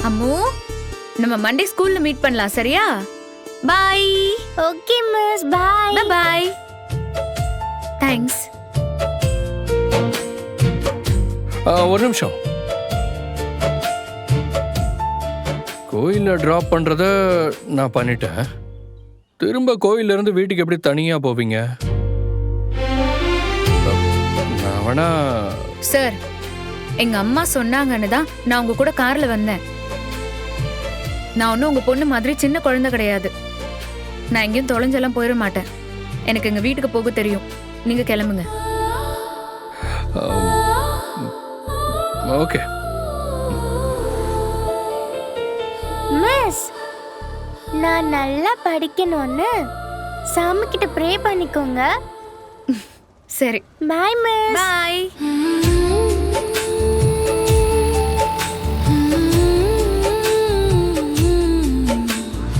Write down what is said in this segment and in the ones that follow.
அம்மு, நம்ம மண்டே ஸ்கூல்ல மீட் பண்ணலாம், சரியா? பாய். ஓகே மிஸ், பாய். பாய். தேங்க்ஸ். ஒரு நிமிஷம். கோயில்ல டிராப் பண்றத நான் பண்ணிட்டேன். திரும்ப கோயில்ல இருந்து வீட்டுக்கு எப்படி தனியா போவீங்க? நான் வேணா. சார், எங்க அம்மா சொன்னாங்கன்னு தான் நான் உங்க கூட கார்ல வந்தேன். நான் ஒன்னும் உங்க பொண்ணு மாதிரி சின்ன குழந்தை கிடையாது. நான் எங்கேயும் தொலைஞ்செல்லாம் போயிட மாட்டேன். எனக்கு எங்க வீட்டுக்கு போக தெரியும். நீங்க கிளம்புங்க. ஓகே மிஸ், நான் நல்லா படிக்கணும்னு சாமி கிட்ட ப்ரே பண்ணிக்கோங்க. சரி. Bye miss. பாய்.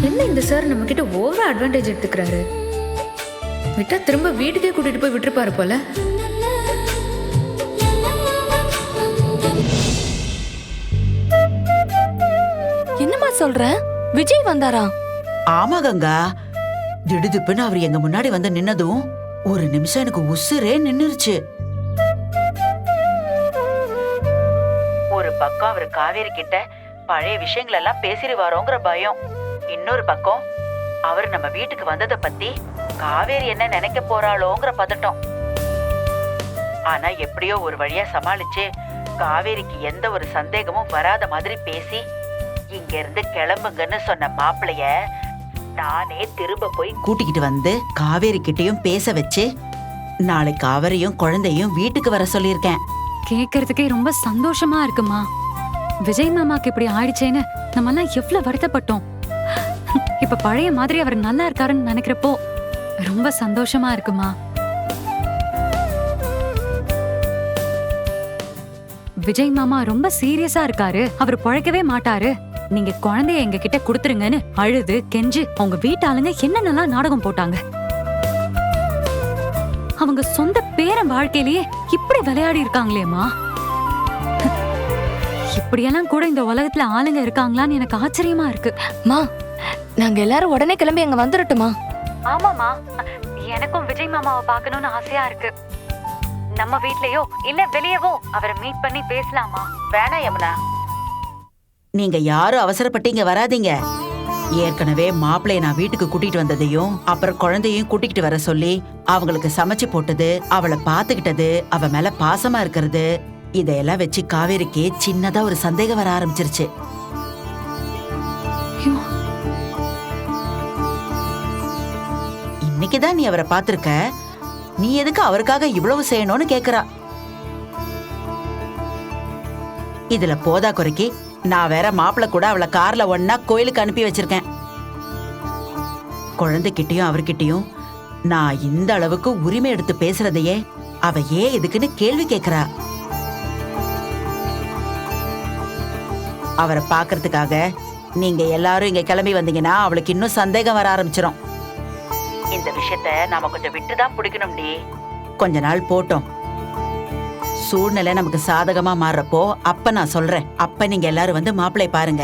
என்ன இந்த சார் நம்ம கிட்ட ஓவர் அட்வான்டேஜ் எடுத்துக்கிறாரு? விட்டா திரும்ப வீட்டுக்கே கூட்டிட்டு போய் விட்டுருப்பாரு போல. என்னம்மா சொல்ற? விஜய் வந்தாரா? ஆமா கங்கா, திடுதிப்புன்னு அவர் எங்க முன்னாடி வந்து நின்னதும் ஒரு நிமிஷம் எனக்கு உசுரே நின்னுருச்சு. ஒரு பக்கம் அவர் காவேரி கிட்ட பழைய விஷயங்கள் எல்லாம் பேசிடுவாரோங்கிற பயம், இன்னொரு பக்கம் அவர் நம்ம வீட்டுக்கு வந்ததை பத்தி காவேரி என்ன நினைக்க போறாளோங்கிற பதட்டம். ஆனா எப்படியோ ஒரு வழியா சமாளிச்சு காவேரிக்கு எந்த ஒரு சந்தேகமும் வராத மாதிரி பேசி இங்க இருந்து கிளம்புங்கன்னு சொன்ன மாப்பிளைய நானே திரும்ப போய் கூட்டிக்கிட்டு வந்து காவேரி கிட்டையும் பேச வச்சு நாளைக்கு அவரையும் குழந்தையும் வீட்டுக்கு வர சொல்லியிருக்கேன். கேக்குறதுக்கே ரொம்ப சந்தோஷமா இருக்குமா. விஜய் மாமாக்கு இப்படி ஆயிடுச்சேன்னு நம்ம எல்லாம் எவ்வளவு வருத்தப்பட்டோம். இப்ப பழைய மாதிரி அவர் நல்லா இருக்காருன்னு நினைக்கிறப்போ ரொம்ப சந்தோஷமா இருக்குமா. விஜய் மாமா ரொம்ப சீரியஸா இருக்காரு, அவர் பழைக்கவே மாட்டாரு, நீங்க குழந்தைய எங்க கிட்ட குடுத்துருங்கன்னு அழுது கெஞ்சு அவங்க வீட்டாளுங்க என்னென்னலாம் நாடகம் போட்டாங்க. அவங்க சொந்த பேரன் வாழ்க்கையிலேயே இப்படி விளையாடி இருக்காங்களேம்மா. இப்படியெல்லாம் கூட இந்த உலகத்துல ஆளுங்க இருக்காங்களான்னு எனக்கு ஆச்சரியமா இருக்கு. மா, நாங்க எல்லாரும் உடனே கிளம்பி அங்க வந்துடட்டுமா? ஆமாமா, எனக்கும் விஜய் மாமாவை பார்க்கணும்னு ஆசையா இருக்கு. நம்ம வீட்லயோ இல்ல வெளியவோ அவரை மீட் பண்ணி பேசலாமா? வேணா யமுனா, நீங்க யாரும் அவசரப்பட்டீங்க வராதீங்க. ஏற்கனவே மாப்பிள்ளைய நான் வீட்டுக்கு கூட்டிட்டு வந்ததையும் அப்புறம் குழந்தையும் கூட்டிகிட்டு வர சொல்லி அவங்களுக்கு சமைச்சு போட்டது, அவளை பாத்துக்கிட்டது, அவ மேல பாசமா இருக்கிறது, இதையெல்லாம் வச்சு காவேரிக்கு சின்னதா ஒரு சந்தேகம் வர ஆரம்பிச்சிருச்சு. இன்னைக்குதான் நீ அவரை பாத்திருக்க, நீ எதுக்கு அவருக்காக இவ்வளவு செய்யணும்னு கேக்குறா. இதுல போதா குறைக்கு நான் வேற மாப்பிள்ள கூட அவளை கார்ல ஒன்னா கோயிலுக்கு அனுப்பி வச்சிருக்கேன். குழந்தைகிட்டயும் அவர்கிட்டயும் நான் இந்த அளவுக்கு உரிமை எடுத்து பேசுறதையே அவ ஏன் எதுக்குன்னு கேள்வி கேக்குறா. அவரை பாக்குறதுக்காக நீங்க எல்லாரும் இங்க கிளம்பி வந்தீங்கன்னா அவளுக்கு இன்னும் சந்தேகம் வர ஆரம்பிச்சிடும். இந்த விஷயத்த நாம கொஞ்சம் விட்டுதான் பிடிக்கணும்டி. கொஞ்ச நாள் போட்டோம், சூழ்நிலை நமக்கு சாதகமா மாறப்போ அப்ப நான் சொல்றேன். அப்ப நீங்க எல்லாரும் வந்து மாப்பிள்ளை பாருங்க.